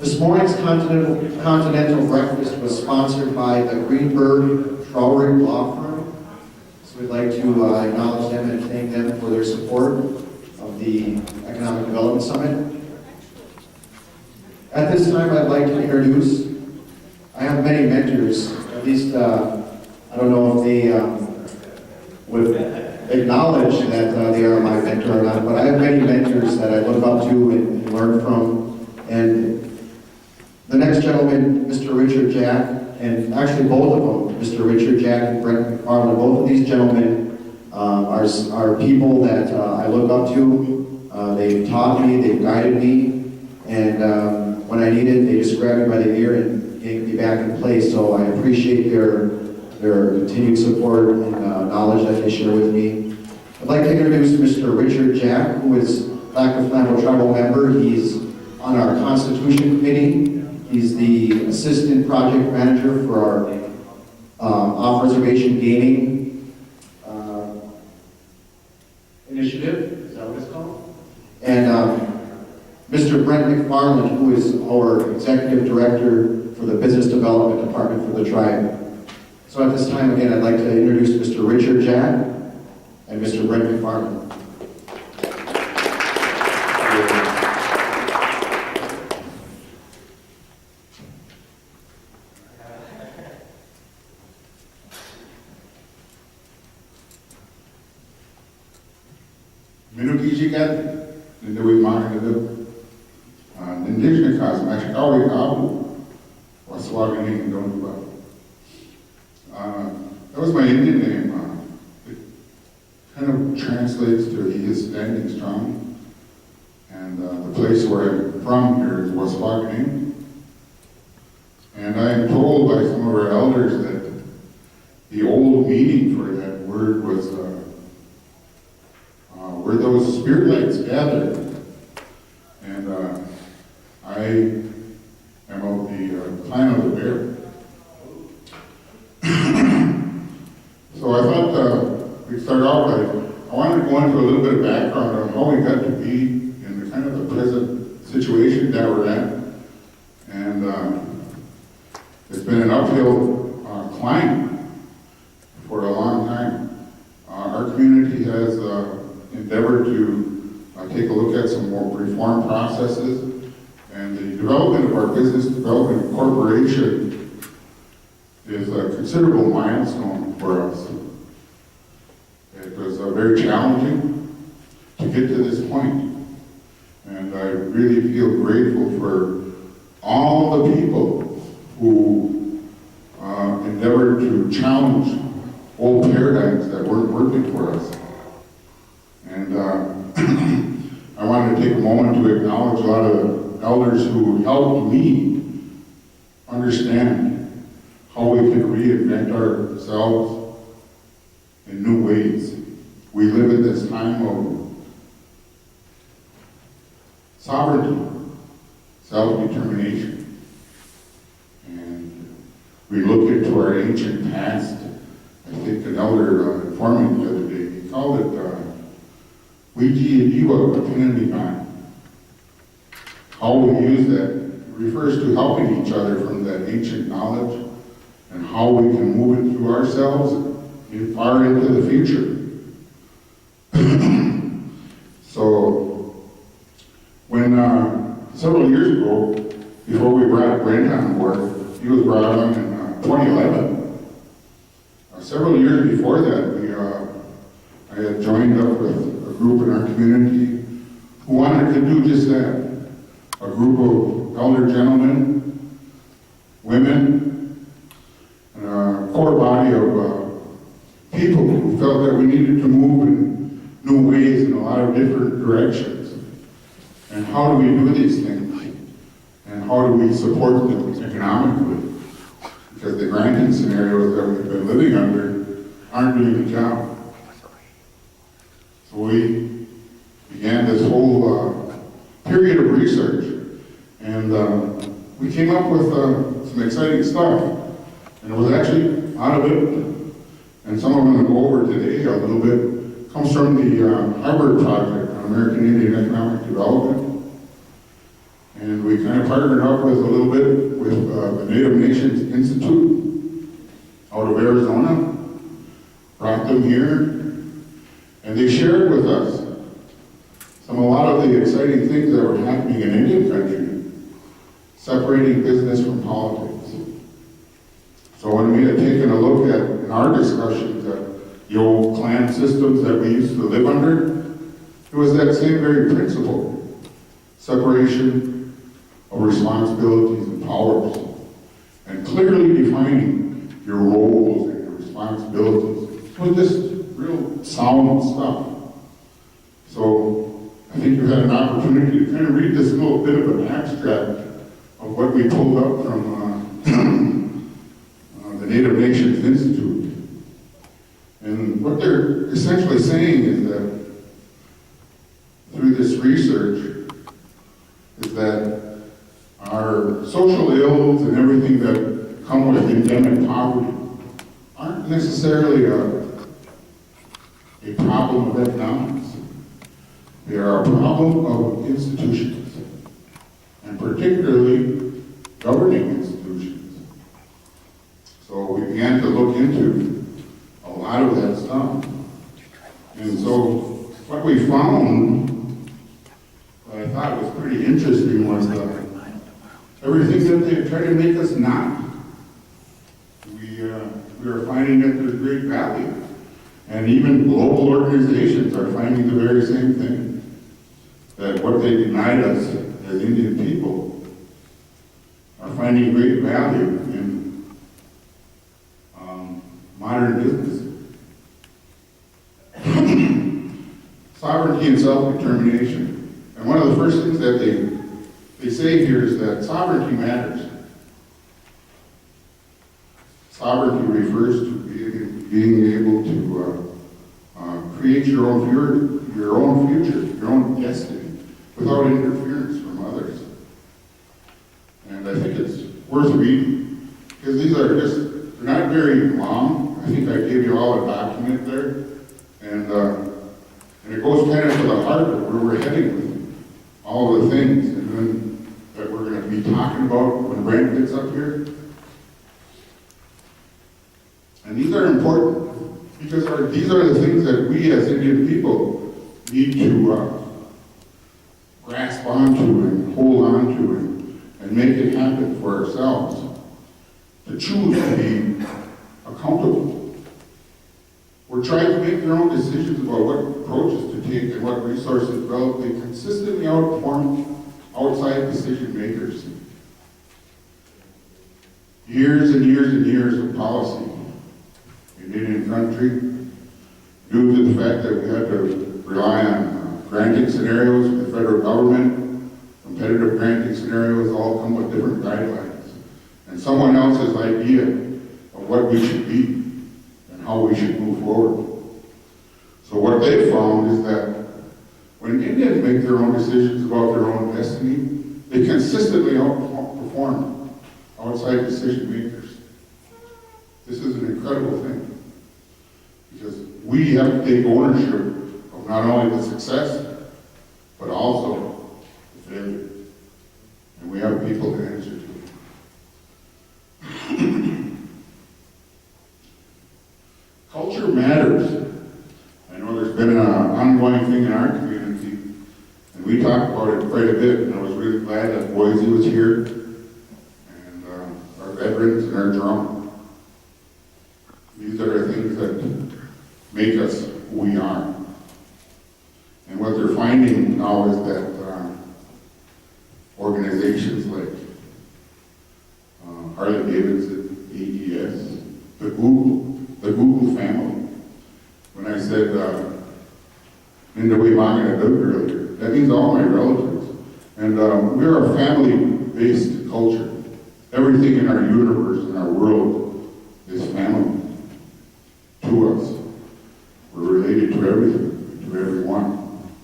This morning's continental breakfast was sponsored by the Greenberg Traurig Law Firm. So we'd like to acknowledge them and thank them for their support of the Economic Development Summit. At this time, I'd like to introduce, I have many mentors, at least I don't know if they would acknowledge that they are my mentor or not, but I have many mentors that I look up to and learn from. And the next gentleman, Mr. Richard Jack, and actually both of them, Mr. Richard Jack and Brent McFarland, both of these gentlemen are people that I look up to. They've taught me, they've guided me, and when I needed, they just grabbed me by the ear and yanked me back in place. So I appreciate their continued support and knowledge that they share with me. I'd like to introduce Mr. Richard Jack, who is Black McFarland tribal member. He's on our Constitution Committee. He's the assistant project manager for our off-reservation gaming initiative. Is that what it's called? And Mr. Brent McFarland, who is our executive director for the business development department for the tribe. So at this time, again, I'd like to introduce Mr. Richard Jack and Mr. Brent McFarland. Minukijikat, Nindawi Mahanadu, Indigenous Cosm, Ashikawi Abu, Waswagani, and Donduba. That was my Indian name. It kind of translates to he is standing strong. And the place where I'm from here is Waswagani. And I am told by some of our elders that the old meaning for that word was where those spirit lights gathered. And I am of the clan of the bear. So I thought we'd start off by, I wanted to go into a little bit of background on how we got to be in the kind of the present situation that we're at. And it's been an uphill climb for a long time. Our community has endeavored to take a look at some more reform processes, and the development of our business development corporation is a considerable milestone for us. It was very challenging to get to this point, and I really feel grateful for all the people who endeavored to challenge old paradigms that weren't working for us. And I wanted to take a moment to acknowledge a lot of the elders who helped me understand how we could reinvent ourselves in new ways. We live in this time of sovereignty, self-determination, and we look into our ancient past. I think an elder informed me the other day, he called it how we use that refers to helping each other from that ancient knowledge and how we can move it through ourselves and far into the future. So when several years ago, before we brought Brent on board, he was brought on in 2011. Several years before that, I had joined up with a group in our community who wanted to do just that. A group of elder gentlemen, women, and a core body of people who felt that we needed to move in new ways in a lot of different directions. And how do we do these things? And how do we support them economically? Because the grinding scenarios that we've been living under aren't doing the job. So we began this whole period of research, and we came up with some exciting stuff. And it was actually out of it, and some of them I'm going to go over today a little bit, comes from the Harvard Project on American Indian Economic Development. And we kind of partnered up with a little bit with the Native Nations Institute out of Arizona, brought them here, and they shared with us a lot of the exciting things that were happening in Indian country, separating business from politics. So when we had taken a look at, in our discussions, at the old clan systems that we used to live under, it was that same very principle, separation of responsibilities and powers, and clearly defining your roles and your responsibilities. It was just real sound stuff. So I think you had an opportunity to kind of read this little bit of an abstract of what we pulled up from the Native Nations Institute. And what they're essentially saying is that through this research is that our social ills and everything that come with endemic poverty aren't necessarily a problem of economics. They are a problem of institutions, and particularly governing institutions. So we began to look into a lot of that stuff. And so what we found that I thought was pretty interesting was everything that they tried to make us not. We are finding that there's great value. And even global organizations are finding the very same thing. That what they denied us as Indian people are finding great value in modern business. Sovereignty and self-determination. And one of the first things that they say here is that sovereignty matters. Sovereignty refers to being able to create your own future, your own destiny, without interference from others. And I think it's worth reading, because these are they're not very long. I think I gave you all a document there, and it goes kind of to the heart of where we're heading with all the things, and then that we're going to be talking about when Brent gets up here. And these are important, because these are the things that we as Indian people need to grasp onto and hold onto and make it happen for ourselves, to choose to be accountable. We're trying to make their own decisions about what approaches to take and what resources develop. They consistently outperform outside decision makers. Years and years and years of policy in Indian country, due to the fact that we had to rely on granting scenarios from the federal government. Competitive granting scenarios all come with different guidelines, and someone else's idea of what we should be and how we should move forward. So what they found is that when Indians make their own decisions about their own destiny, they consistently outperform outside decision makers. This is an incredible thing, because we have to take ownership of not only the success, but also the failure. And we have people to answer to. Culture matters. I know there's been an ongoing thing in our community, and we talked about it quite a bit, and I was really glad that Boise was here, and our veterans and our drum. These are the things that make us who we are. And what they're finding now is that organizations like Harley-Davidson, AES, the Google family. When I said Nindawimanga earlier, that means all my relatives. And we're a family-based culture. Everything in our universe, in our world, is family to us. We're related to everything, to everyone,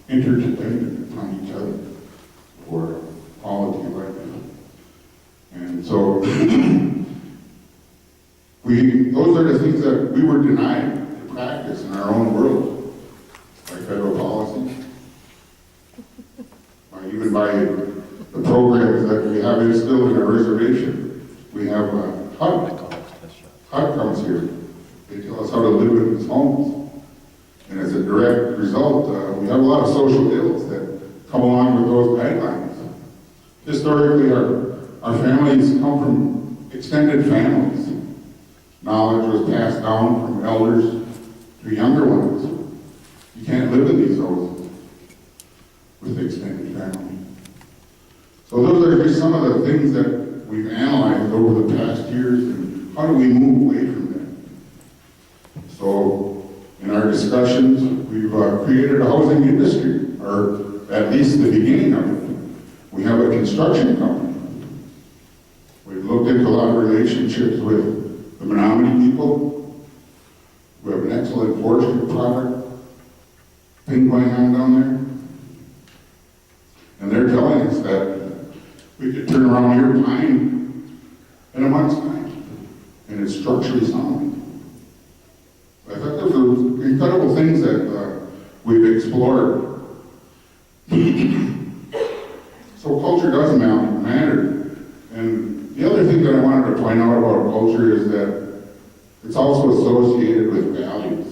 interdependent upon each other for quality of life. And so, those are the things that we were denied to practice in our own world by federal policy, even by the program have instilled in our reservation. We have HUD comes here. They tell us how to live in these homes. And as a direct result, we have a lot of social ills that come along with those guidelines. Historically, our families come from extended families. Knowledge was passed down from elders to younger ones. You can't live in these houses with the extended family. So those are just some of the things that we've analyzed over the past years, and how do we move away from that? So in our discussions, we've created a housing industry, or at least the beginning of it. We have a construction company. We've looked into a lot of relationships with the Menominee people. We have an excellent forestry product thing going on down there. And they're telling us that we could turn around your pine in a month's time, and it's structurally sound. I thought those are incredible things that we've explored. So culture does matter. And the other thing that I wanted to point out about culture is that it's also associated with values.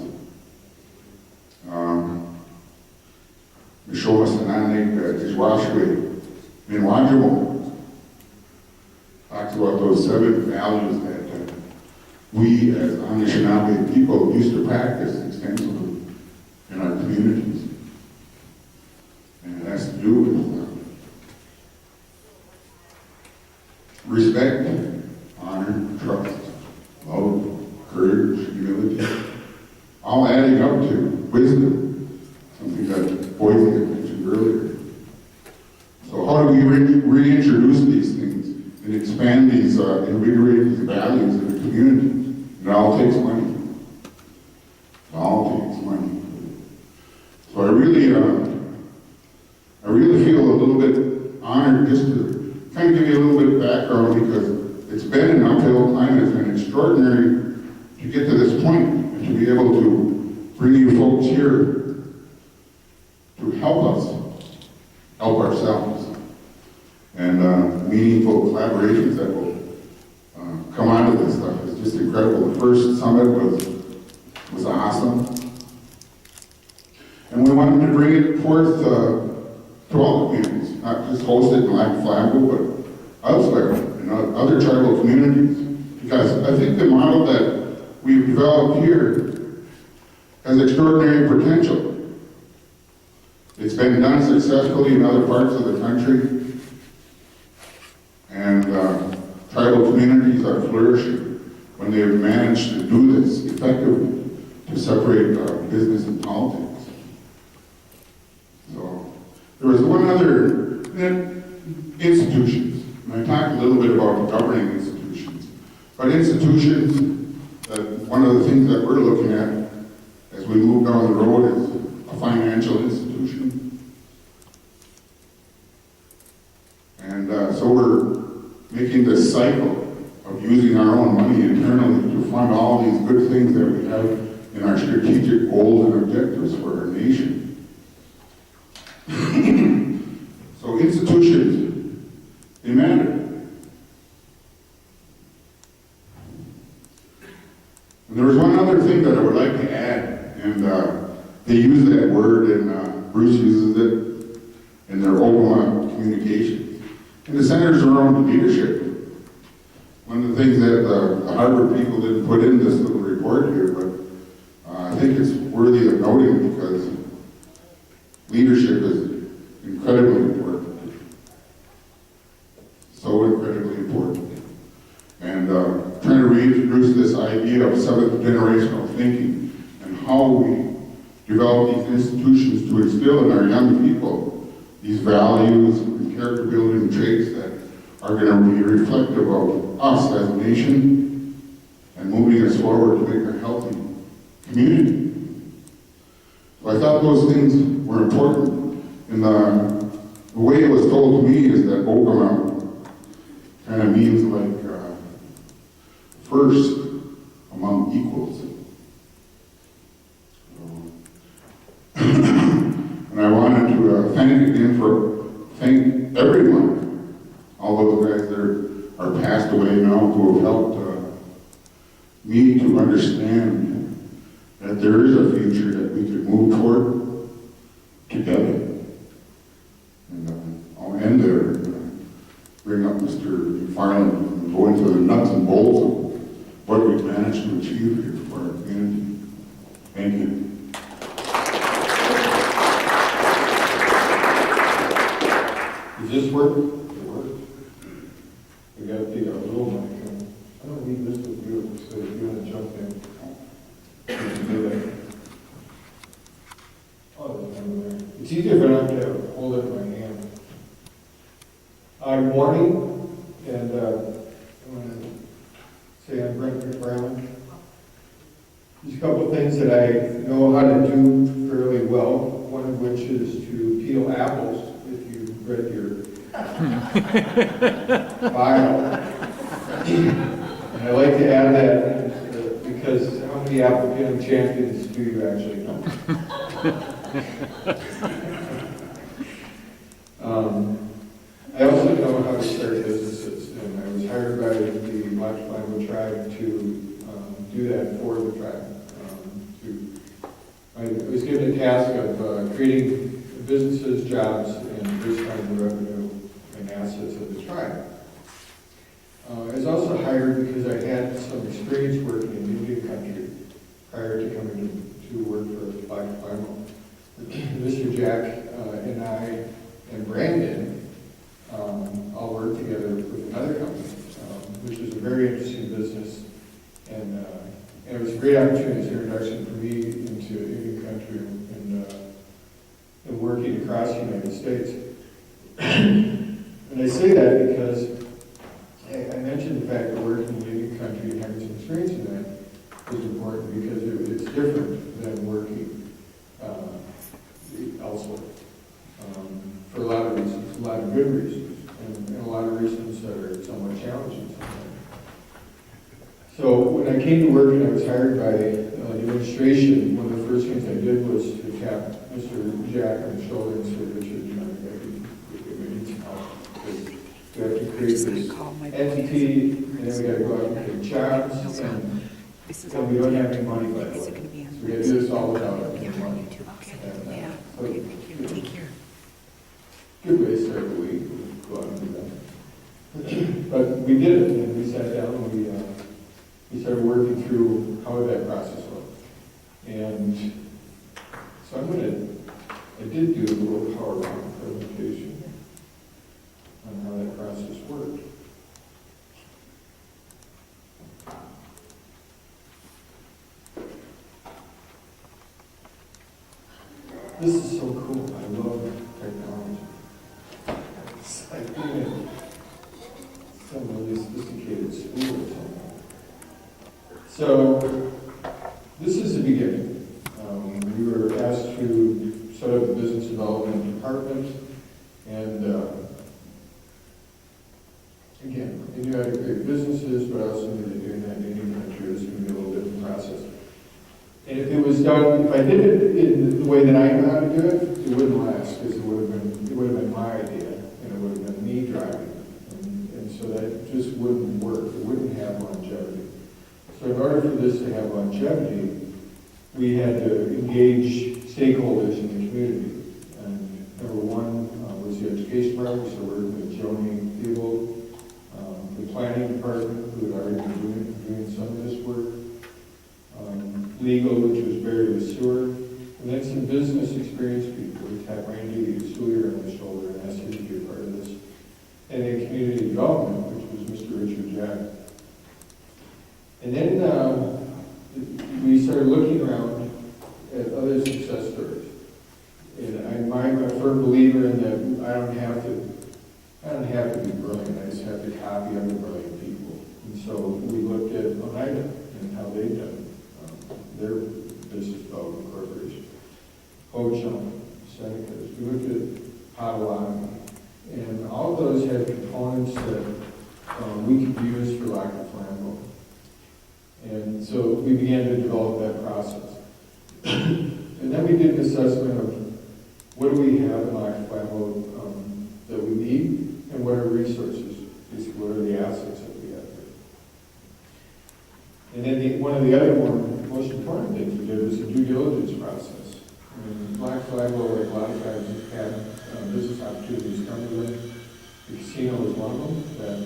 Mishomasananic Ishwashwe Minwajamo talks about those 7 values that we as Anishinaabe people used to practice extensively in our communities. And it has to do with respect, honor, trust, love, courage, humility, all adding up to wisdom, something that Boise had mentioned earlier. So how do we reintroduce these things and expand these, invigorate these values in the community? It all takes money. It all takes money. So I really feel a little bit honored just to kind of give you a little bit of background, because it's been an uphill climb. It's been extraordinary to get to this point and to be able to bring you folks here to help us help ourselves, and meaningful collaborations that will come out of this stuff is just incredible. The first summit was awesome, and we wanted to bring it forth to all the communities, not just host it in Lac Flago, but elsewhere in other tribal communities, because I think the model that we've developed here has extraordinary potential. It's been done successfully in other parts of the country, and tribal communities are flourishing when they have managed to do this effectively, to separate business and politics. So there was one other institutions, and I talked a little bit about governing institutions, but institutions, one of the things that we're looking at as we move down the road is a financial institution. And so we're making this cycle of using our own money internally to fund all these good things that we have in our strategic goals and objectives for our nation. So institutions, they matter. And there was one other thing that I would like to add, and they use that word, and Bruce uses it in their Oklahoma communications. And the centers around leadership. One of the things that the Harvard people didn't put in this little report here, but I think it's worthy of noting because leadership is incredibly important. So incredibly important. And trying to reintroduce this idea of 7th generational thinking and how we develop these institutions to instill in our young people these values and character building traits that are going to be reflective of us as a nation and moving us forward to make a healthy community. So I thought those things were important. And the way it was told to me is that Ogama kind of means like first among equals. And I wanted to thank everyone, all those guys that are passed away now who have helped me to understand that there is a future that we could move toward together. And I'll end there and bring up Mr. McFarland and go into the nuts and bolts of what we've managed to achieve here for our community. Thank you. Does this work? It works. We got the little mic. I don't need this with you, so if you want to jump in, you can do that. Oh, there's one there. It's easier if I don't have to hold it in my hand. Good morning, and I want to say I'm Brent McFarland. There's a couple of things that I know how to do fairly well, one of which is to peel apples. Read your bio. And I like to add that because how many apple peeling champions do you actually know? I also know how to start businesses, and I was hired by the McFarland tribe to do that for the tribe. I was given a task of creating businesses, jobs, and diversifying the revenue and assets of the tribe. I was also hired because I had some experience working in Indian country prior to coming to work for Black Final. Mr. Jack and I and Brandon all worked together with another company, which was a very interesting business, and it was a great opportunity as an introduction for me into Indian country and working across the United States. And I say that because I mentioned the fact that working in Indian country and having some experience in that is important because it's different than working elsewhere for a lot of reasons, a lot of good reasons, and a lot of reasons that are somewhat challenging sometimes. So when I came to work and I was hired by the administration, one of the first things I did was to tap Mr. Jack on the shoulder and say, Richard, you know, we need some help. We have to create this entity, and then we got to go out and create jobs, and we don't have any money, by the way. So we got to do this all without any money. And, Take care. good way to start the week, go out and do that. But we did it, and we sat down and we started working through how that process was. And so I did do a little PowerPoint presentation on how that process worked. This is so cool. I love technology. It's like being in some really sophisticated school or something. So this is the beginning. We were asked to set up a business development department, and again, I knew how to create businesses, but I also knew that doing that in Indian country was going to be a little different process. And if it was done, if I did it in the way that I know how to do it, it wouldn't last because it would have been my idea, and it would have been me driving, and so that just wouldn't work. It wouldn't have longevity. So in order for this to have longevity, we had to engage stakeholders in the community. And number one was the education department, so we're with Joni Thibault, the planning department, who had already been doing some of this work, legal, which was Barry Lesueur, and then some business experience people. We tapped Randy Sawyer on the shoulder and asked him to be a part of this. And then community development, which was Mr. Richard Jack. And then we started looking around at other success stories. And I'm a firm believer in that I don't have to be brilliant. I just have to copy other brilliant people. And so we looked at Oneida and how they've done their business development corporation. Ho-Chunk, Senecas. We looked at Potawatomi. And all of those had components that we could use for lack of Flambeau. And so we began to develop that process. And then we did an assessment of what do we have in Lac Flambeau that we need, and what are resources resources, basically what are the assets that we have there. And then one of the other most important things we did was the due diligence process. Black Flag, like a lot of times, had business opportunities come to them. The casino was one of them that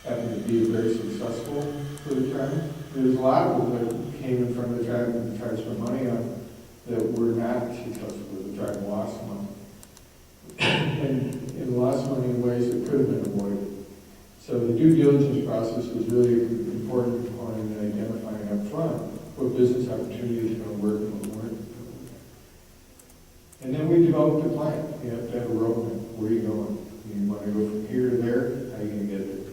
happened to be very successful for the tribe. There's a lot of them that came in front of the tribe and tried to spend money on that were not successful. The tribe lost money. and lost money in ways that could have been avoided. So the due diligence process was really an important component in identifying up front what business opportunities are going to work and what weren't. And then we developed a plan. You have to have a roadmap. Where are you going? You want to go from here to there? How are you going to get there?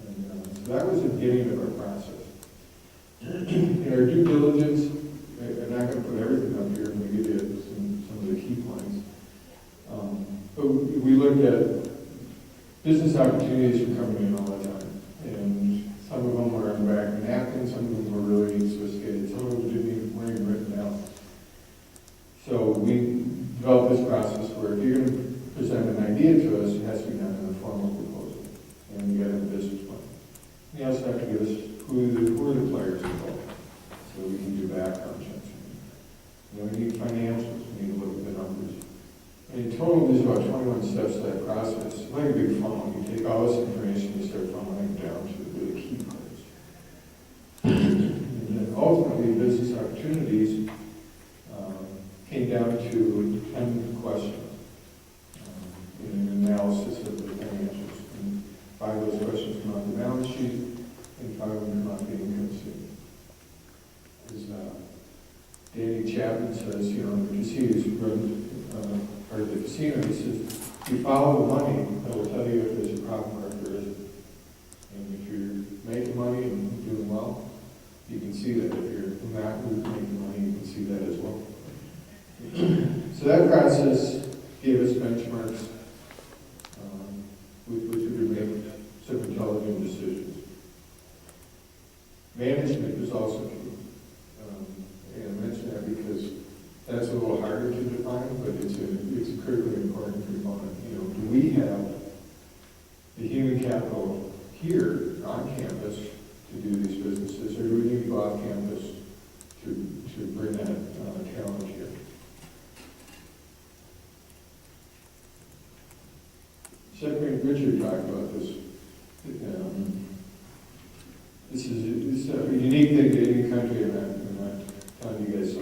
And so that was the beginning of our process. In our due diligence, I'm not going to put everything up here. I'm going to give you some of the key points. But we looked at business opportunities were coming in all the time. And some of them were on the back of a napkin, some of them were really sophisticated, some of them weren't even written down. So we developed this process where if you're going to present an idea to us, it has to be done in a formal proposal. And you got to have a business plan. You also have to give us who are the players involved, so we can do background checks. We need financials, we need to look at the numbers. And in total, there's about 21 steps to that process. It's like a big funnel. You take all this information, you start funneling down to the really key parts. And then ultimately, business opportunities came down to 10 questions in an analysis of the financials. And 5 of those questions come out the balance sheet, and 5 of them come out the income statement. As Danny Chapman says, the casinos run part of the casino, he says, if you follow the money, that will tell you if there's a problem or if there isn't. And if you're making money and doing well, you can see that. If you're not making money, you can see that as well. So that process gave us benchmarks with which we could make some intelligent decisions. Management was also key. And I mention that because that's a little harder to define, but it's a critically important component. Do we have the human capital here on campus to do these businesses, or do we need to go off campus to bring that talent here? Secretary Richard talked about this. This is a unique thing to any country, and I'm not telling you guys a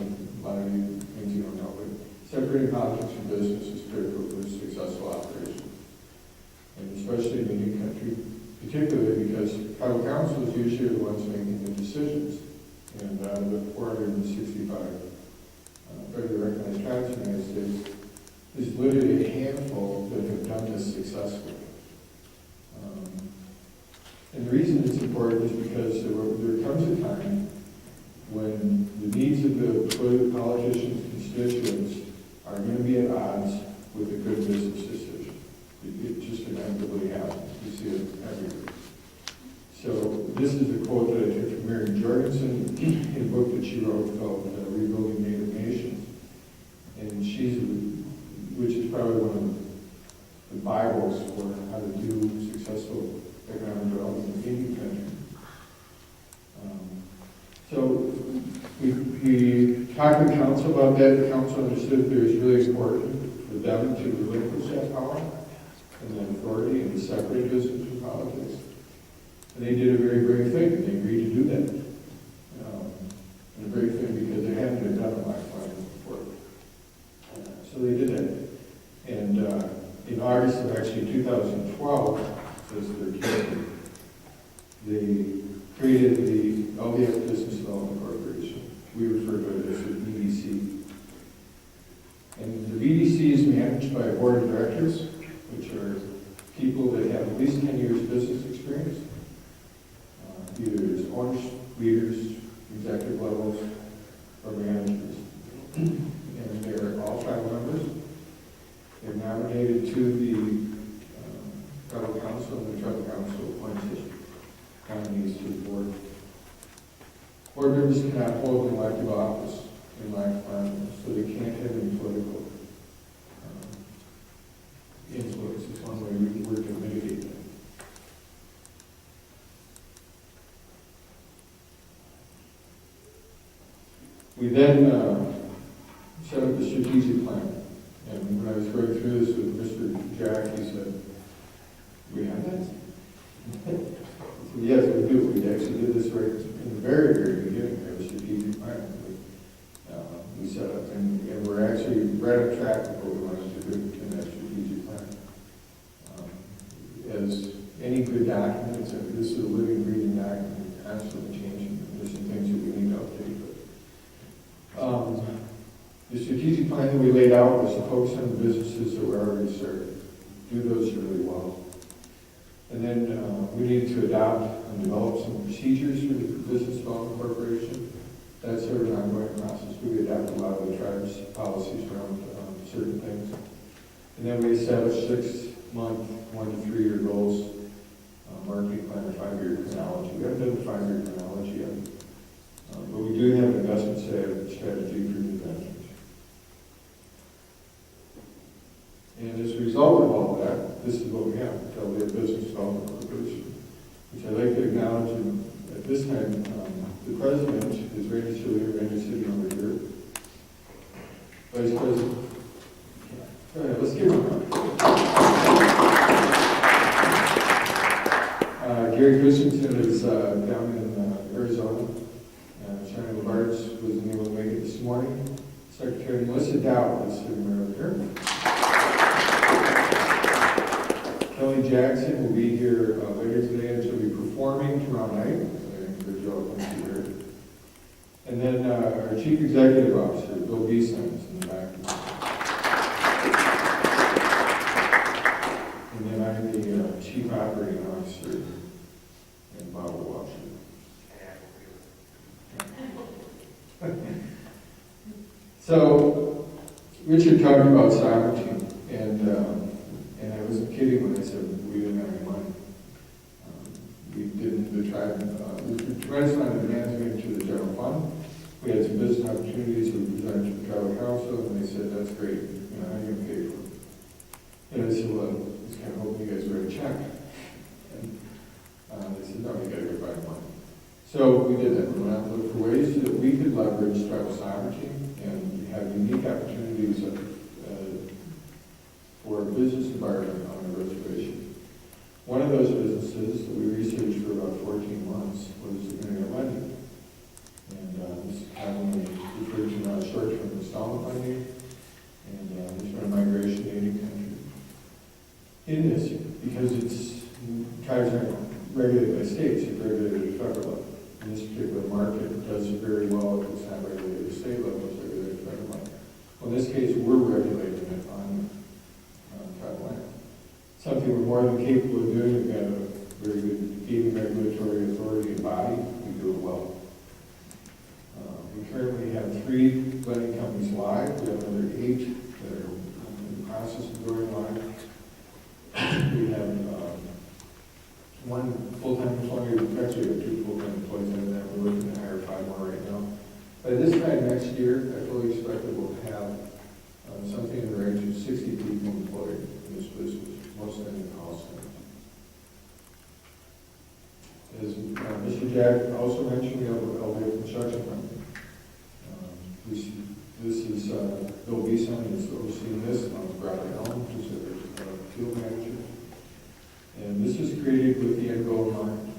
lot of you things you don't know, but separating politics from business is critical for a successful operation. And especially in a new country, particularly because tribal council is usually the ones making the decisions. And out of the 465 federally recognized tribes in the United States, there's literally a handful that have done this successfully. And the reason it's important is because there comes a time when the needs of the politicians' constituents are going to be at odds with a good business decision. It just inevitably happens. You see it everywhere. So this is a quote that I took from Mary Jorgensen in a book that she wrote called Rebuilding Native Nations. And which is probably one of the Bibles for how to do successful economic development in any country. So we talked to council about that. The council understood that it was really important for them to relinquish that power and that authority and to separate business from politics. And they did a very brave thing, and they agreed to do that. And a brave thing because they hadn't been done in McFarland before. So they did that. And in August of actually 2012, as their key, they created the LDF Business Development Corporation. We refer to it as the BDC. And the BDC is managed by a board of directors, which are people that have at least 10 years business experience, either as owners, leaders, executive levels, or managers. And they're all tribal members. They're nominated to the tribal council, and the tribal council appoints nominees to the board. Board members cannot hold an elective office in McFarland, so they can't have any political influence. It's one way we can work to mitigate that. We then set up a strategic plan. And when I was going through this with Mr. Jack, he said, "We have that?" I said, "Yes, we do. We actually did this right in the very, very beginning. We have a strategic plan. We set up, and we're actually right on track with what we wanted to do in that strategic plan. As any good document, this is a living, breathing document, constantly changing. There's some things that we need to update. But, the strategic plan that we laid out was to focus on the businesses that were already started, do those really well. And then we needed to adopt and develop some procedures for the Business Development Corporation. That's sort of an ongoing process. We adopt a lot of the tribe's policies around certain things. And then we established 6-month, 1 to 3 year goals, marketing plan, or 5-year chronology. We haven't done the 5-year chronology yet, but we do have an investment strategy for new ventures. And as a result of all that, this is what we have. We have Business Development Corporation, which I'd like to acknowledge. And at this time, the president is Randy Chillier, Randy sitting over here. Vice President. Go ahead, let's give him a round. Gary Christensen is down in Arizona. Shannon Labarge wasn't able to make it this morning. Secretary Melissa Dow is sitting right over here. Kelly Jackson will be here later today, and she'll be performing tomorrow night. I encourage you all to come see her. And then our Chief Executive Officer, Bill Beeson, is in the back. And then I'm the Chief Operating Officer, and Bob will watch it. So, Richard talked about sovereignty, and I wasn't kidding when I said we didn't have any money. We didn't, the tribe, we tremendous amount of demands came to the general fund. We had some business opportunities we presented to the tribal council, and they said, "That's great, how are you going to pay for it?" And I said, "Well, I was kind of hoping you guys write a check." And they said, "No, you got to go find money." So we did that. We went out and looked for ways that we could leverage tribal sovereignty and have unique opportunities for a business environment on the reservation. One of those businesses that we researched for about 14 months was internet lending. And this is commonly referred to now as short-term installment lending. And there's been a migration to any country in this, because tribes aren't regulated by states, it's regulated at the federal level. In this particular market, it does very well if it's not regulated at the state level, it's regulated at the federal level. Well, in this case, we're regulating it on tribal land. Something we're more than capable of doing. We've got a very good gaming regulatory authority and body. We do it well. We currently have 3 lending companies live. We have another 8 that are in the process of going live. We have 1 full-time employee. Actually, we have 2 full-time employees in that. We're looking to hire 5 more right now. By this time next year, I fully expect that we'll have something in the range of 60 people employed in this business, mostly in the call center. As Mr. Jack also mentioned, we have a LBA construction company. This is Bill Beeson is overseeing this, and I'm Robert Elm, who's a field manager. And this was created with the end goal in mind.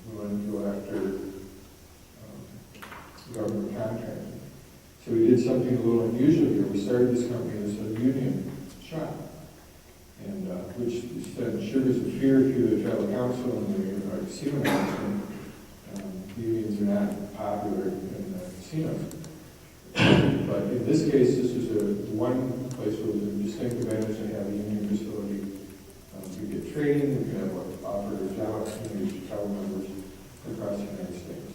We wanted to go after government contracting. So we did something a little unusual here. We started this company as a union shop, and which sent shivers of fear through the tribal council and the casino announcement. Unions are not popular in casinos. But in this case, this is one place where there's a distinct advantage to have a union facility. We get training, we can have offer job opportunities to tribal members across the United States.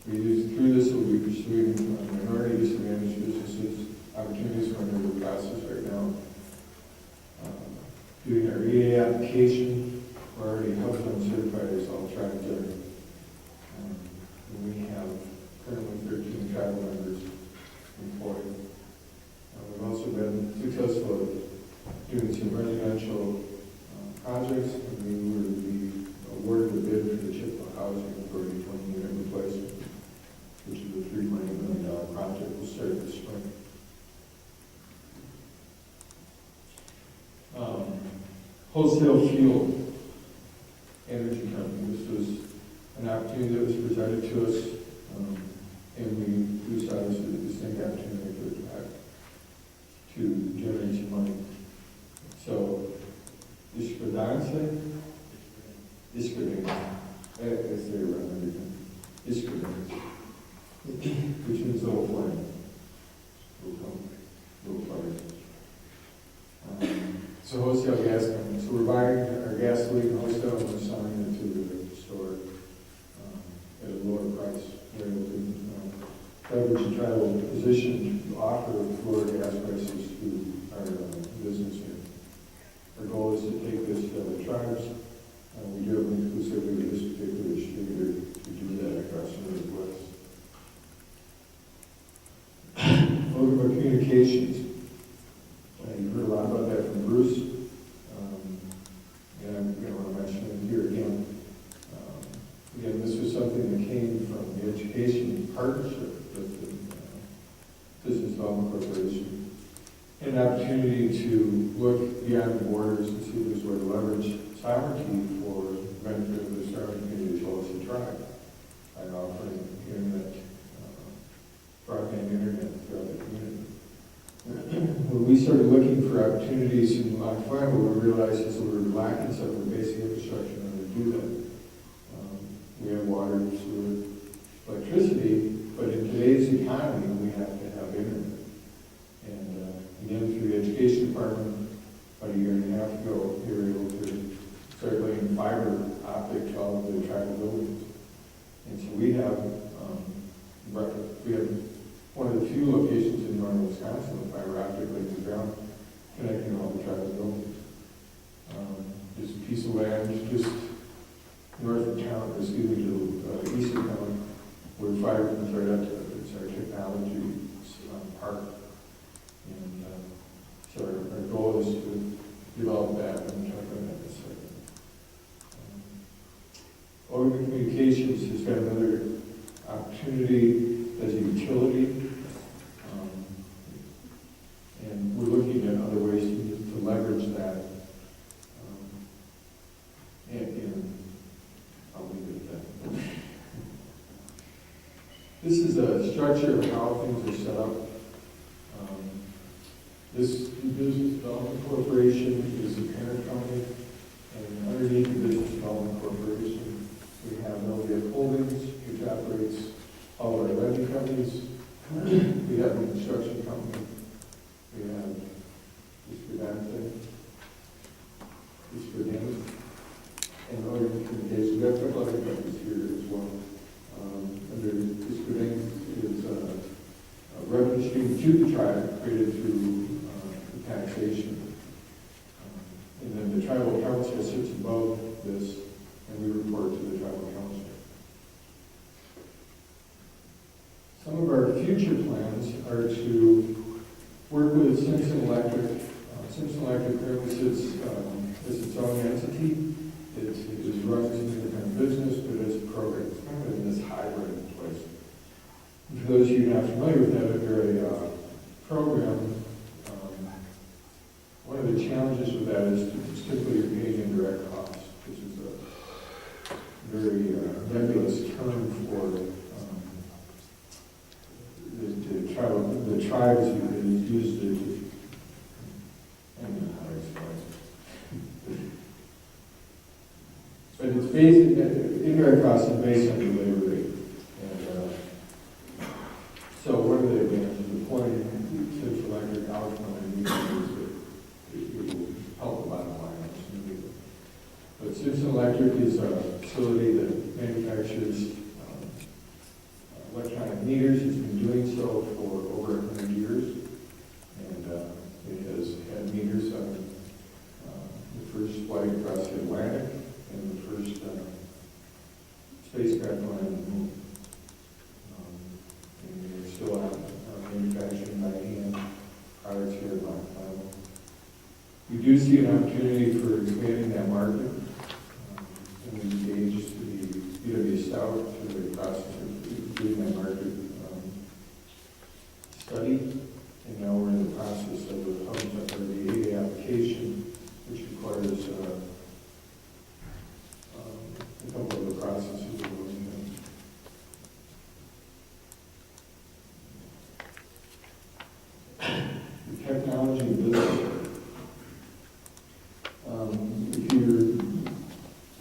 Through this, we'll be pursuing minority disadvantaged businesses, opportunities for under the process right now. Doing our EA application, we're already helping them certified as all tribes are. We have currently 13 tribal members employed. We've also been successful at doing some residential projects, and we were awarded a bid for the Chippewa Housing Authority 20-unit replacement. wholesale fuel energy company. This was an opportunity that was presented to us, and we saw this as a distinct opportunity to generate some money. So, Iskudanse, as they run everything, Iskudanse, which means little flame, little fire. So wholesale gas company, so we're buying our gasoline wholesale and we're selling it to the store at a lower price. We're able to leverage and try to position to offer lower gas prices to our business here. Our goal is to take this to other tribes. We do have an exclusivity with this particular distributor to do that across the Northwest. Over our communications. You heard a lot about that from Bruce. And I'm going to want to mention it here again. Again, this was something that came from the education partnership with the Business Development Corporation. An opportunity to look beyond the borders and see if there's a way to leverage sovereignty for the benefit of the surrounding community as well as the tribe by offering internet, broadband internet throughout the community. When we started looking for opportunities in McFarland, what we realized is that we were lacking some of the basic infrastructure in order to do that. We have water, sewer, electricity, but in today's economy, we have to have internet. And again, through the education department, about a year and a half ago, we were able to start laying fiber optic to all of the tribal buildings. And so we have one of the few locations in northern Wisconsin with fiber optic laid to the ground, connecting all the tribal buildings. There's a piece of land just north of town, to east of town, where fiber comes right up to it. It's our technology park. And so our goal is to develop that and talk about that in a second. Oregon Communications has got another opportunity as a utility. And we're looking at other ways to leverage that. And I'll leave it at that. This is a structure of how things are set up. This Business Development Corporation is the parent company, and underneath the Business Development Corporation, we have Novia Holdings, which operates all of our lending companies. We have a construction company. We have Iskudanse, and Oregon Communications. We have a couple other companies here as well. Under Iskudanse is a revenue stream to the tribe created through taxation. And then the tribal council sits above this, and we report to the tribal council. Some of our future plans are to work with Simpson Electric. Simpson Electric currently sits as its own entity. It is run as an independent business, but as a program. It's kind of in this hybrid place. And for those of you not familiar with that, they're a program. One of the challenges with that is typically you're paying indirect costs, which is a very nebulous term for the tribes who use it. I don't know how to explain it. But it's based, indirect costs is based on the labor rate. And so one of the advantages of deploying Simpson Electric out from underneath is that it will help the bottom line. But Simpson Electric is a facility that manufactures electronic meters. It's been doing so for over 100 years. And it has had meters on the first flight across the Atlantic and the first spacecraft going on the moon. And we're still out manufacturing by hand products here at McFarland. We do see an opportunity for expanding that market. And we engaged the UW Stout through the process of doing that market study. And now we're in the process of the AA application, which requires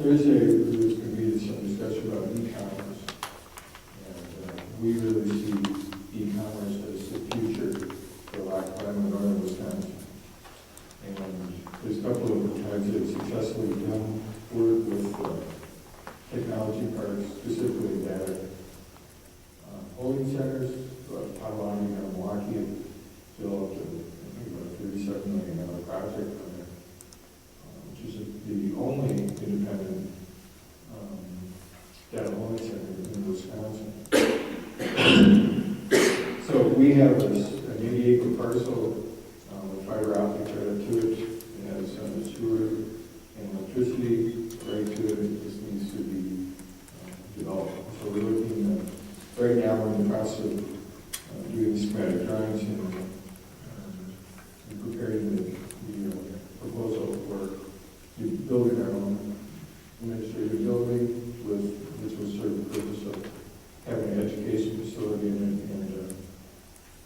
Thursday, there's going to be some discussion about e-commerce. And we really see e-commerce as the future for Lockport and northern Wisconsin. And there's a couple of times that successfully done work with technology parks, specifically data holding centers. Potawatomi and Milwaukee developed I think about a $37 million project on there, which is the only independent data holding center in Wisconsin. So we have an 80-acre parcel with fiber optics right up to it. It has sewer and electricity right to it. It just needs to be developed. So we're looking right now we're in the process of doing schematic drawings and preparing the proposal for building our own administrative building, which will serve the purpose of having an education facility in it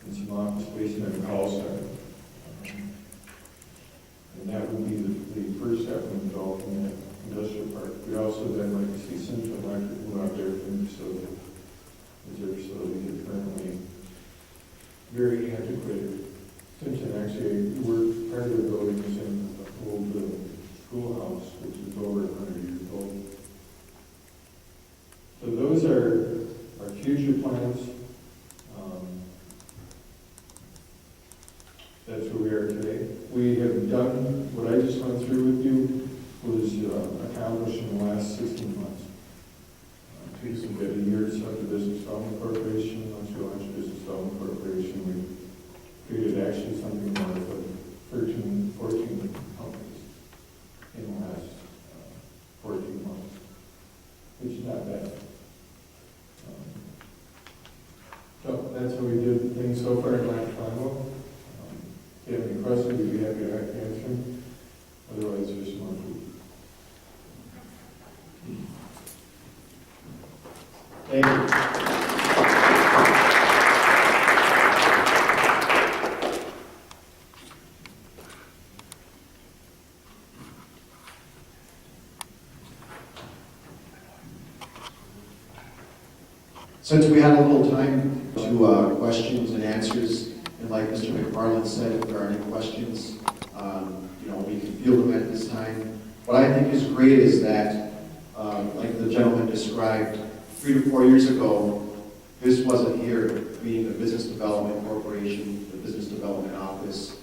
and some office space and a call center. And that would be the first step in developing that industrial park. We also then like to see Central Electric move out there from the facility. Their facilities are currently very antiquated. Simpson actually, part of the building is in the old schoolhouse, which is over 100 years old. So those are our future plans. That's where we are today. We have done what I just went through with you was accomplished in the last 16 months. It takes about a year to start the Business Development Corporation. Once we launched Business Development Corporation, we created actually something more like 13, 14 companies in the last 14 months, which is not bad. So that's how we did things so far in Lac-Final. If you have any questions, we'd be happy to answer them. Otherwise, there's some more food. Thank you. Since we had a little time to questions and answers, and like Mr. McFarland said, if there are any questions, we can field them at this time. What I think is great is that, like the gentleman described, 3 to 4 years ago, this wasn't here, meaning the Business Development Corporation, the Business Development Office.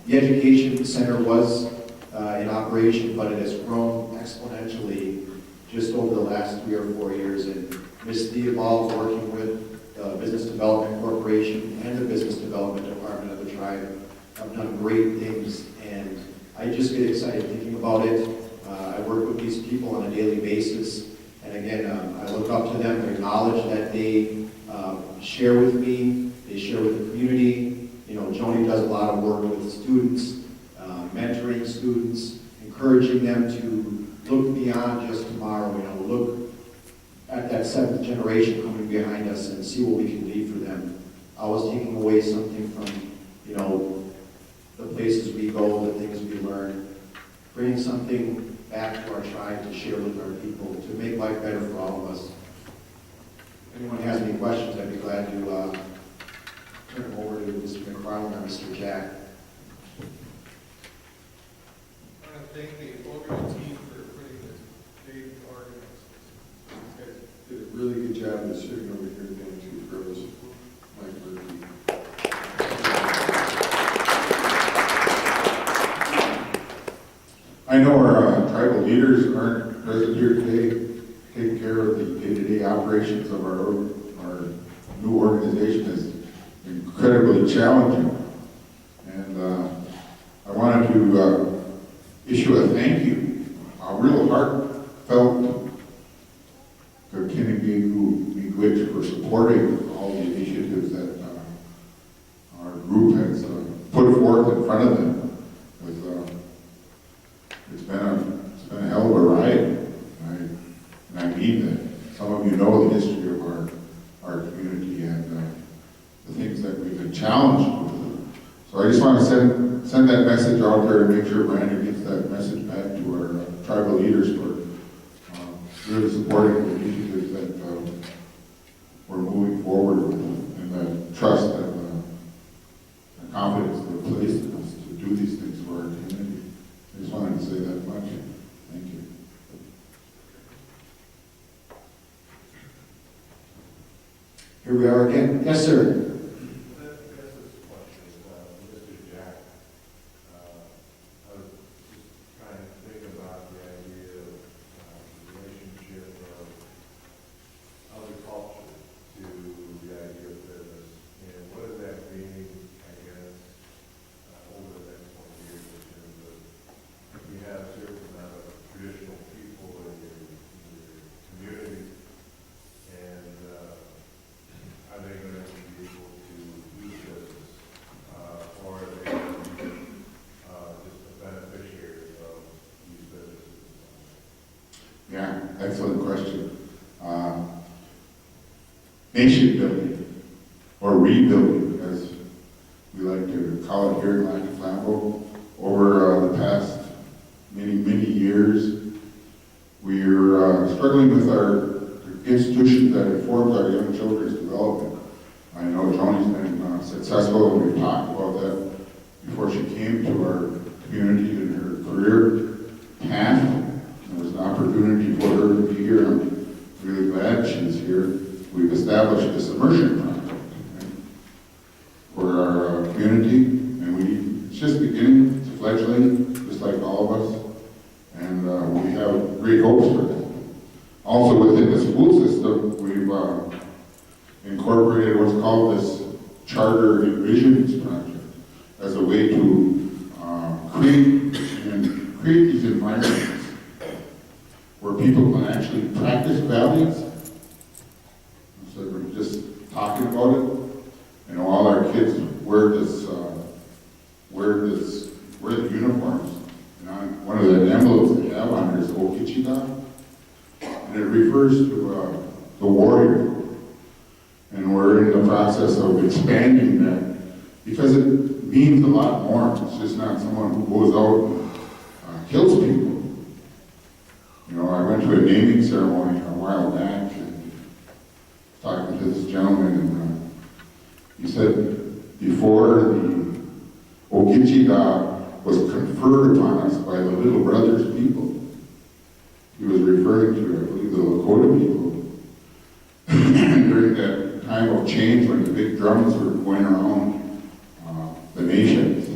The Education Center was in operation, but it has grown exponentially just over the last 3 or 4 years. And Ms. Theobald, working with the Business Development Corporation and the Business Development Department of the tribe, have done great things. And I just get excited thinking about it. I work with these people on a daily basis. And again, I look up to them, acknowledge that they share with me, they share with the community. Joni does a lot of work with students, mentoring students, encouraging them to look beyond just tomorrow, look at that 7th generation coming behind us and see what we can leave for them. Always taking away something from, the places we go, the things we learn, bringing something back to our tribe to share with our people, to make life better for all of us. If anyone has any questions, I'd be glad to turn them over to Mr. McFarland or Mr. Jack. I want to thank the overall team for putting this big organized. You guys did a really good job of sitting over here doing 2 girls. Mike Murphy. I know our tribal leaders aren't present here today, taking care of the day-to-day operations of our new organization is incredibly challenging. And I wanted to issue a thank you, a real heartfelt to Kinnigigu Miigwech for supporting all the initiatives that our group has put forth in front of them. It's been a hell of a ride, and I mean that. Some of you know the history of our community and the things that we've been challenged with. So I just want to send that message out there to make sure Brandon gets that message back to our tribal leaders for as much. Thank you. Here we are again. Yes, sir. Yeah, excellent question. Nation building, or rebuilding, as we like to call it here in Lac Flambeau. Over the past many years, we're struggling with our institutions that informs our young children's development. I know Joni's been successful, and we've talked about that before she came to our community in her career path. There was an opportunity for her to be here. I'm really glad she's here. We've established this immersion project, right, for our community, and it's just beginning, it's fledgling, just like all of us, and we have great hopes for it. Also within the school system, we've incorporated what's called this Charter Envisions project as a way to create these environments where people can actually practice values. So we're just talking about it, and all our kids wear the uniforms. And one of the envelopes they have on it is Okichiga, and it refers to the warrior. And we're in the process of expanding that because it means a lot more. It's just not someone who goes out and kills people. You know, I went to a naming ceremony a while back and talking to this gentleman, and he said before the Okichiga was conferred upon us by the Little Brothers people, he was referring to, I believe, the Lakota people. And during that time of change when the big drums were going around the nations,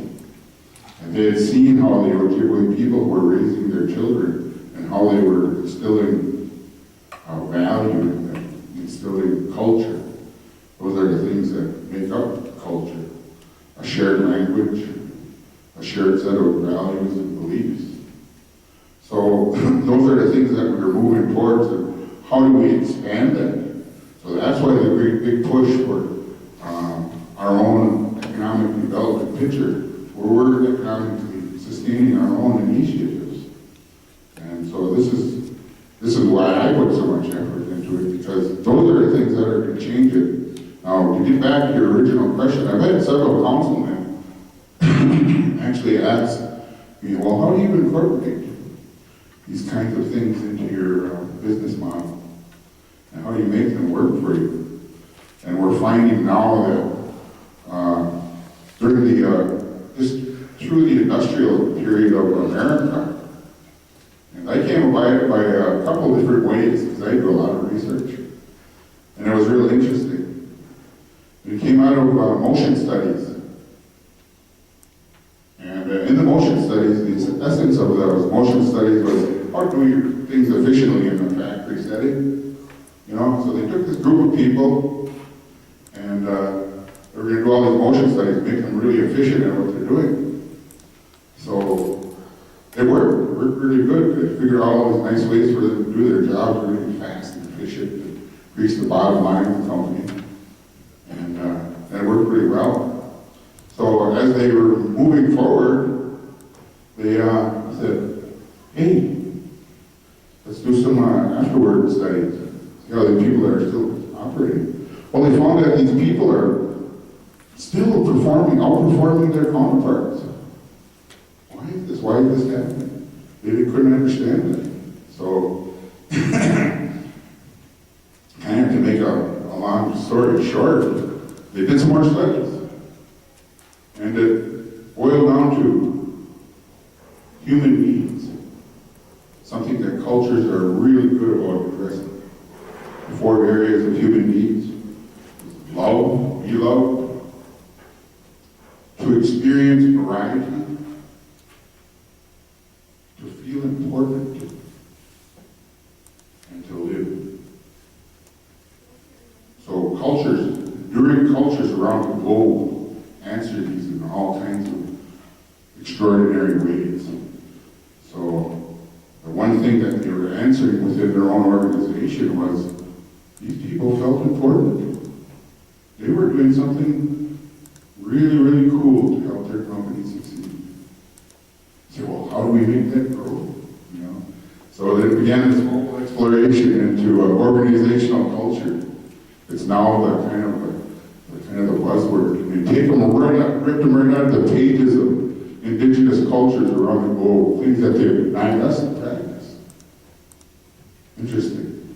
and they had seen how the Ojibwe people were raising their children and how they were instilling value and instilling culture. Those are the things that make up culture. A shared language, a shared set of values and beliefs. So those are the things that we're moving towards, and how do we expand that? So that's why the great big push for our own economic development picture, where we're economically sustaining our own initiatives. And so this is why I put so much effort into it, because those are the things that are going to change it. Now, to get back to your original question, I've had several councilmen actually ask me, well, how do you incorporate these kinds of things into your business model? And how do you make them work for you? And we're finding now that during just through the industrial period of America, and I came by it by a couple of different ways because I do a lot of research, and it was really interesting. It came out of motion studies. And in the motion studies, the essence of those motion studies was how to do your things efficiently in a factory setting. You know, so they took this group of people, and they were going to do all these motion studies, make them really efficient at what they're doing. So it worked really good. They figured out all these nice ways for them to do their jobs really fast and efficient, and increase the bottom line of the company, and it worked pretty well. So as they were moving forward, they said, hey, let's do some afterward studies. See how the people that are still operating. Well, they found that these people are still outperforming their counterparts. Why is this? Why is this happening? They couldn't understand it. So, kind of to make a long story short, they did some more studies. And it boiled down to human needs. cultures are really good about addressing the four areas of human needs. Love, be loved, to experience variety, to feel important, and to live. So cultures, enduring cultures around the globe answer these in all kinds of extraordinary ways. So the one thing that they were answering within their own organization was these people felt important. They were doing something really, really cool to help their company succeed. So, well, how do we make that grow? You know? So then began this whole exploration into organizational culture. It's now the kind of the buzzword. And they take them and rip them right out of the pages of indigenous cultures around the globe, things that they've denied us in practice. Interesting.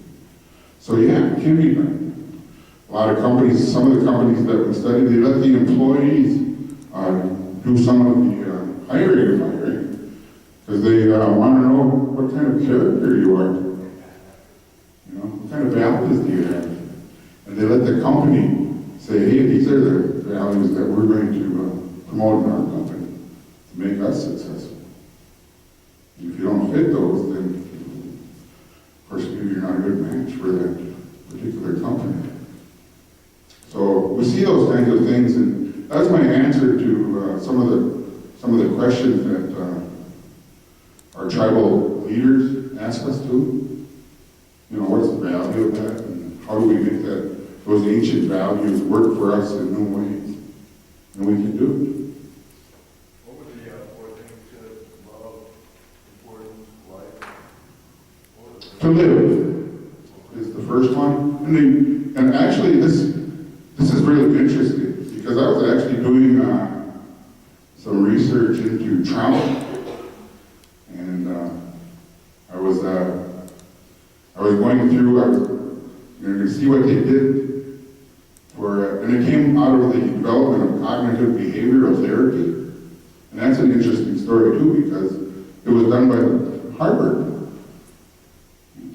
So yeah, it can be done. A lot of companies, some of the companies that we studied, they let the employees do some of the hiring and firing, because they want to know what kind of character you are. You know, what kind of values do you have? And they let the company say, hey, these are the values that we're going to promote in our company to make us successful. And if you don't fit those, then of course maybe you're not a good match for that particular company. So we see those kinds of things, and that's my answer to some of the questions that our tribal leaders ask us to. You know, what's the value of that, and how do we make those ancient values work for us in new ways? And we can do it. What were the four things to love, importance, life? To live is the first one, and actually this is really interesting, because I was actually doing some research into trauma, and I was going through, to see what they did for, and it came out of the development of cognitive behavioral therapy, and that's an interesting story too, because it was done by Harvard,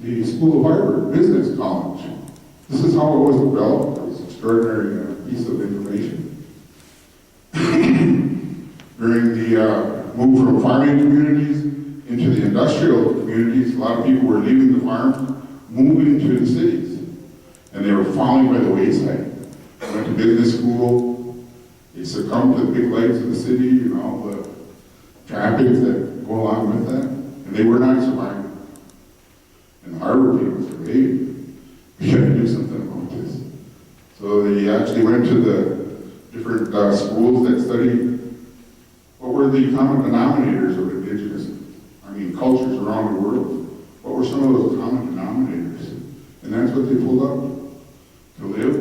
the School of Harvard Business College. This is how it was developed. It was an extraordinary piece of information. During the move from farming communities into the industrial communities, a lot of people were leaving the farms, moving to the cities, and they were falling by the wayside. They went to business school, they succumbed to the big lights of the city, you know, the traffic that go along with that, and they were not surviving. And the Harvard people said, hey, we got to do something about this. So they actually went to the different schools that studied what were the common denominators of cultures around the world. What were some of those common denominators? And that's what they pulled up. To live,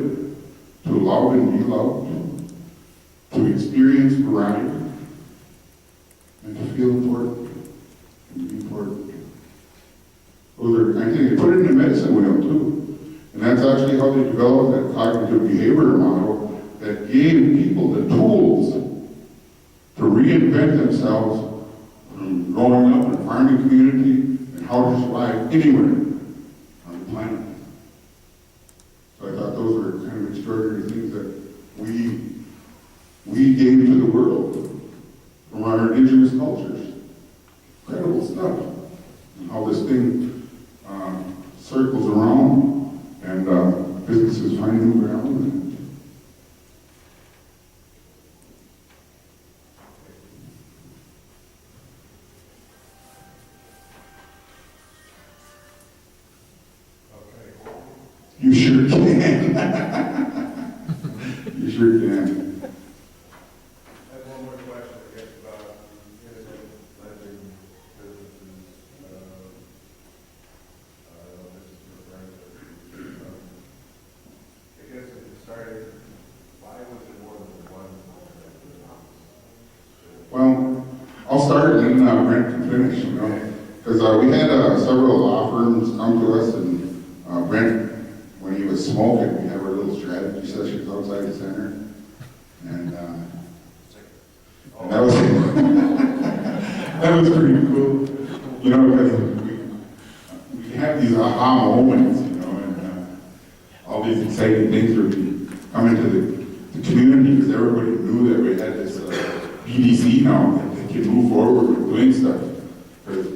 to love and be loved, to experience variety, and to feel important and be important. Those are, I think they put it in the medicine wheel too. And that's actually how they developed that cognitive behavior model that gave people the tools to reinvent themselves from growing up in a farming community and how to survive anywhere on the planet. So I thought those were kind of extraordinary things that we gave to the world from our indigenous cultures. Incredible stuff. And how this thing circles around and businesses find new ground in it. You sure can. You sure can. I have one more question, I guess, about innocent lending businesses. This is for Brent. I guess if it started, why was it more than one? Well, I'll start and then Brent can finish, you know. Because we had several law firms come to us, and Brent, when he was smoking, we have our little strategy sessions outside the center. And that was that was pretty cool. You know, because have these aha moments, you know, and all these exciting things would be coming to the community because everybody knew that we had this BDC now that they can move forward with doing stuff. Because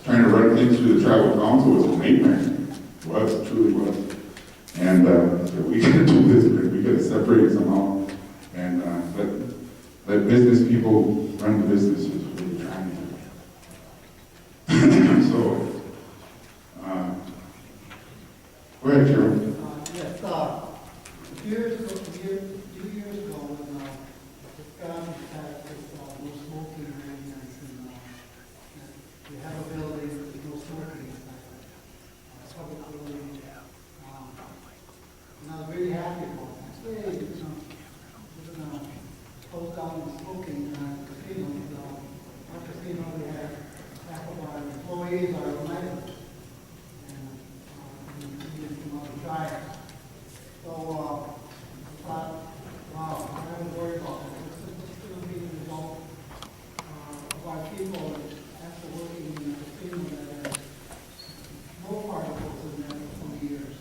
trying to run things through the tribal council was a nightmare. It was, it truly was. And so we gotta do this, we gotta separate somehow and let business people run the businesses. What we're trying to do. So, go ahead, Cheryl. Yes, a few years ago, when this guy had this no smoking ordinance, and we have a building with no smoking inside, public building. And I was really happy about that. Hey, we're gonna close down the smoking casino. Our casino, we have half of our employees are Oneida. So, I thought, wow, I haven't worried about that. What's going to be the result of our people after working in a casino that has no particles in there for 20 years?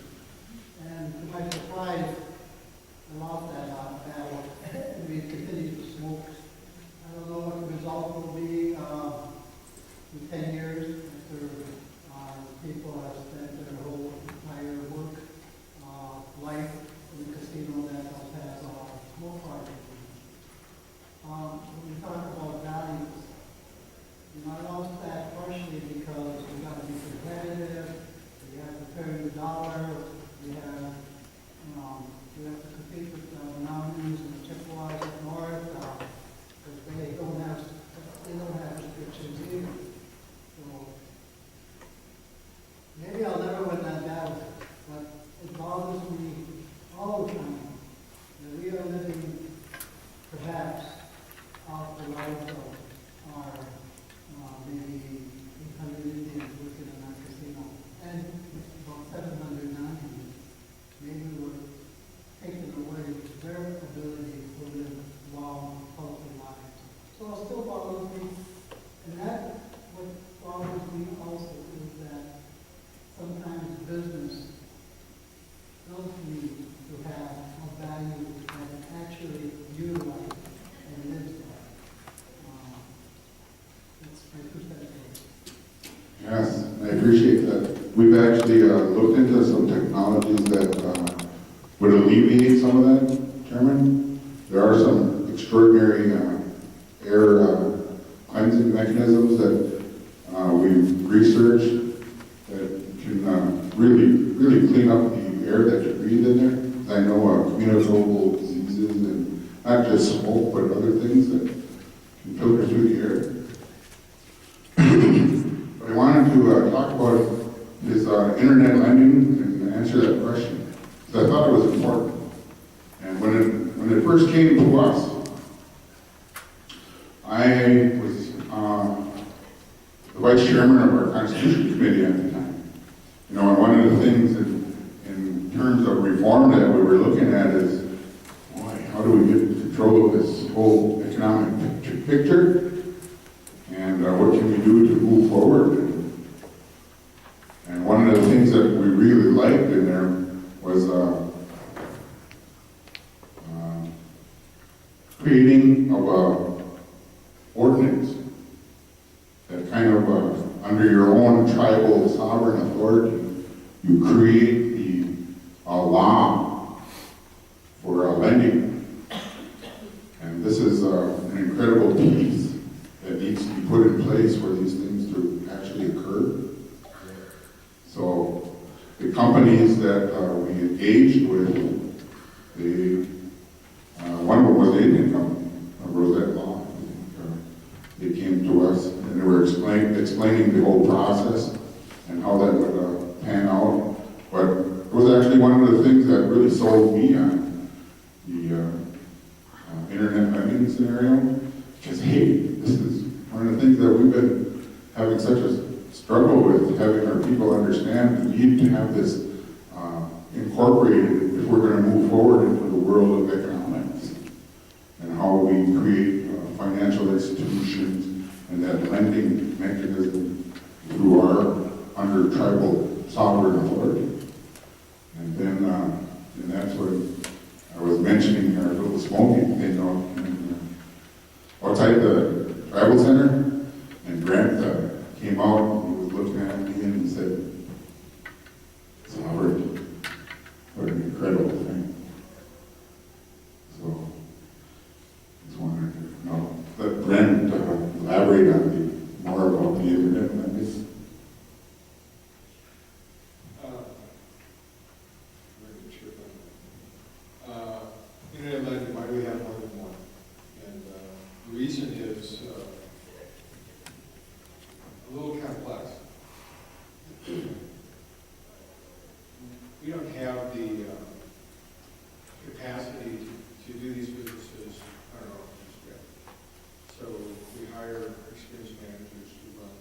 And to my surprise, I lost that battle, and we continue to smoke. I don't know what the result will be in 10 years after people have spent their whole entire work life in the casino that has smoke parties. When we talk about values, I lost that partially because we got to be competitive, we have to turn the dollar, we have to compete with the Mountains and the Chippewas up north, because they don't have restrictions either. So maybe I'll never win that battle, but it bothers me all the time that we are living perhaps off the lives of our maybe 800 Indians working in our casino and about 700 non-Indians. Maybe we're taking away their ability to live long, healthy lives. So it still bothers me, and that what bothers me also is that sometimes business does need to have a value that actually utilizes and lives by. That's my perspective. Yes, I appreciate that. We've actually looked into some technologies that would alleviate some of that, Chairman. There are some extraordinary air cleansing mechanisms that we've researched that can really clean up the air that you breathe in there. I know communicable diseases and not just smoke, but other things that can filter through the air. But I wanted to talk about is internet lending and answer that question, because I thought it was important. And when it first came to us, I was the vice chairman of our Constitution Committee at the time. And one of the things in terms of reform that we were looking at is, boy, how do we get control of this whole economic picture? And what can we do to move forward? And one of the things that we really liked in there was creating of a ordinance that kind of under your own tribal sovereign authority, you create the law for lending. And this is an incredible piece that needs to be put in place for these things to actually occur. So the companies that we engaged with, one of them was the Indian company, Rosette Law. They came to us and they were explaining the whole process and how that would pan out. But it was actually one of the things that really sold me on the internet lending scenario. Because, hey, this is one of the things that we've been having such a struggle with, having our people understand the need to have this incorporated if we're going to move forward into the world of economics and how we create financial institutions and that lending mechanism through our under tribal sovereign Lord. And then, and that's what I was mentioning our little smoking thing outside the tribal center. And Brent came out and he was looking at me and he said, sovereign, what an incredible thing. So, just wondering if, let Brent elaborate on more about the internet and this. Internet lending, why do we have more than one? And the reason is a little complex. We don't have the capacity to do these businesses on our own just yet. So we hire experienced managers to run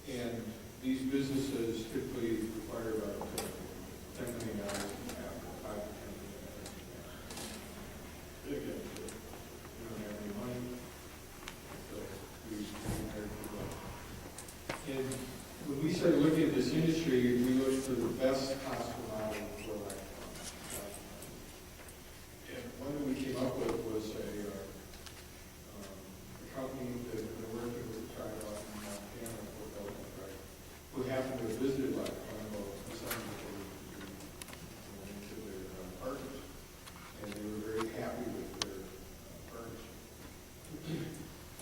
these. And these businesses typically require about $10 million in capital, $5 to $10 million in capital. Again, we don't have any money, so we hire people. And when we started looking at this industry, we looked for the best possible model for electronics. And one that we came up with was a company that had been working with the tribe out in Montana for Belgian tribe, who happened to have visited Blackfeet about some of to their partners, and they were very happy with their partnership.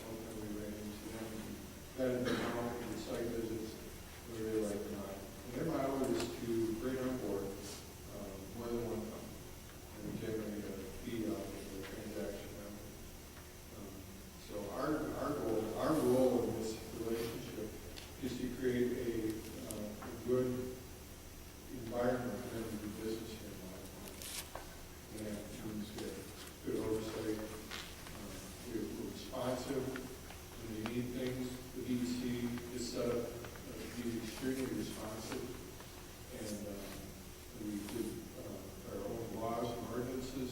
Ultimately, we ran into them, got into the site visits, we really liked the model. And their model is to bring on board more than one company, and we generate a fee out of the transaction. So our role in this relationship is to create a good environment for them to do business in. And that means we have good oversight, we're responsive when they need things. The BBC is set up to be extremely responsive, and we do our own laws and ordinances.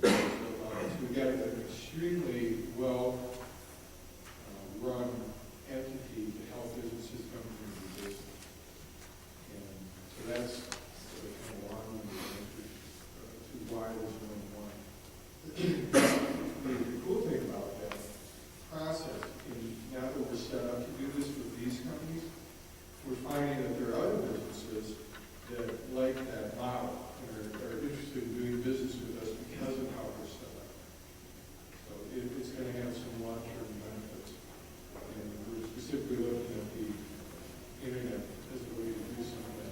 We've got an extremely well run entity to help businesses come into the business. And so that's kind of long answer to why there's only one. The cool thing about that process is now that we're set up to do this with these companies, we're finding that there are other businesses that like that model and are interested in doing business with us because of how we're set up. So it's going to have some long-term benefits. And we're specifically looking at the internet as a way to do some of that.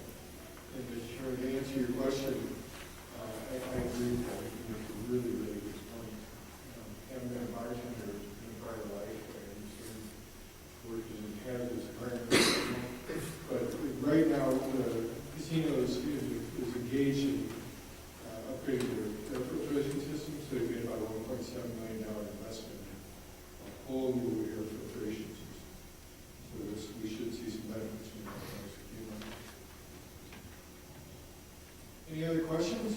And to answer your question, I agree with that. You make a really, really good point. Having been a bartender in a prior life, I understand work as a hazardous environment. But right now, the casino is engaged in upgrading their filtration system, so they get about a $1.7 million investment in a whole new air filtration system. So we should see some benefits from that in the next few months. Any other questions?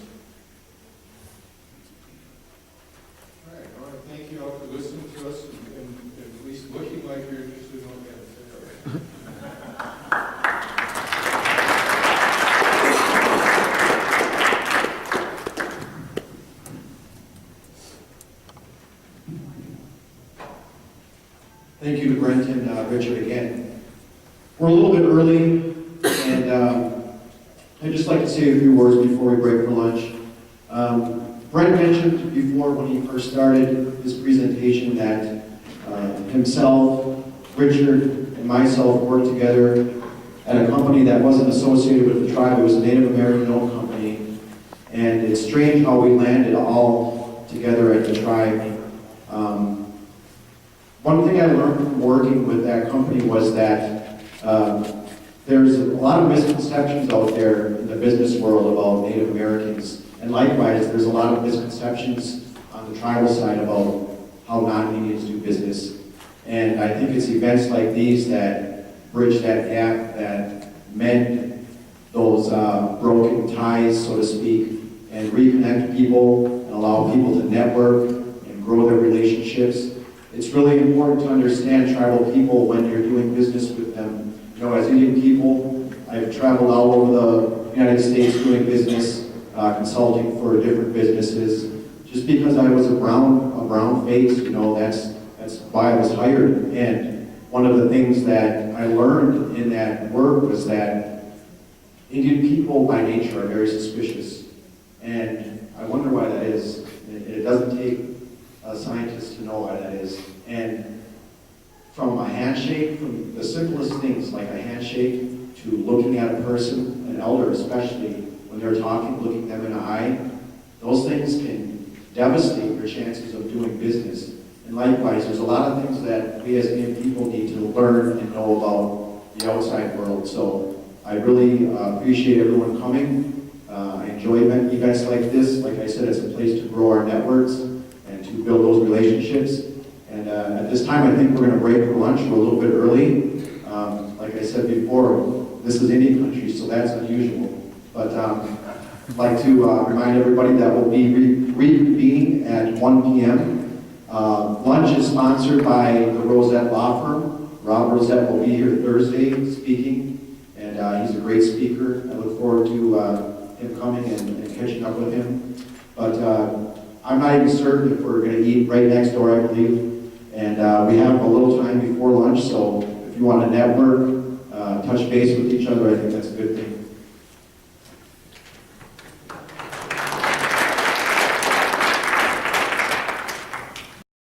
All right, I want to thank you all for listening to us and at least looking like you're interested in what we have to say. Thank you to Brent and Richard again. We're a little bit early, and I'd just like to say a few words before we break for lunch. Brent mentioned before when he first started his presentation that himself, Richard, and myself worked together at a company that wasn't associated with the tribe. It was a Native American-owned company, and it's strange how we landed all together at the tribe. One thing I learned from working with that company was that there's a lot of misconceptions out there in the business world about Native Americans. And likewise, there's a lot of misconceptions on the tribal side about how non-Indians do business. And I think it's events like these that bridge that gap, that mend those broken ties, so to speak, and reconnect people and allow people to network and grow their relationships. It's really important to understand tribal people when you're doing business with them. You know, as Indian people, traveled all over the United States doing business, consulting for different businesses. Just because I was a brown face, you know, that's why I was hired. And one of the things that I learned in that work was that Indian people by nature are very suspicious. And I wonder why that is. It doesn't take a scientist to know why that is. And from a handshake, from the simplest things like a handshake to looking at a person, an elder especially, when they're talking, looking them in the eye, those things can devastate your chances of doing business. And likewise, there's a lot of things that we as Indian people need to learn and know about the outside world. So I really appreciate everyone coming. I enjoy events like this. Like I said, it's a place to grow our networks and to build those relationships. And at this time, I think we're going to break for lunch. We're a little bit early. Like I said before, this is Indian country, so that's unusual. But I'd like to remind everybody that we'll be reconvening at 1 p.m. Lunch is sponsored by the Rosette Law Firm. Rob Rosette will be here Thursday speaking, and he's a great speaker. I look forward to him coming and catching up with him. But I'm not even certain if we're going to eat right next door, I believe. And we have a little time before lunch, so if you want to network, touch base with each other, I think that's a good thing.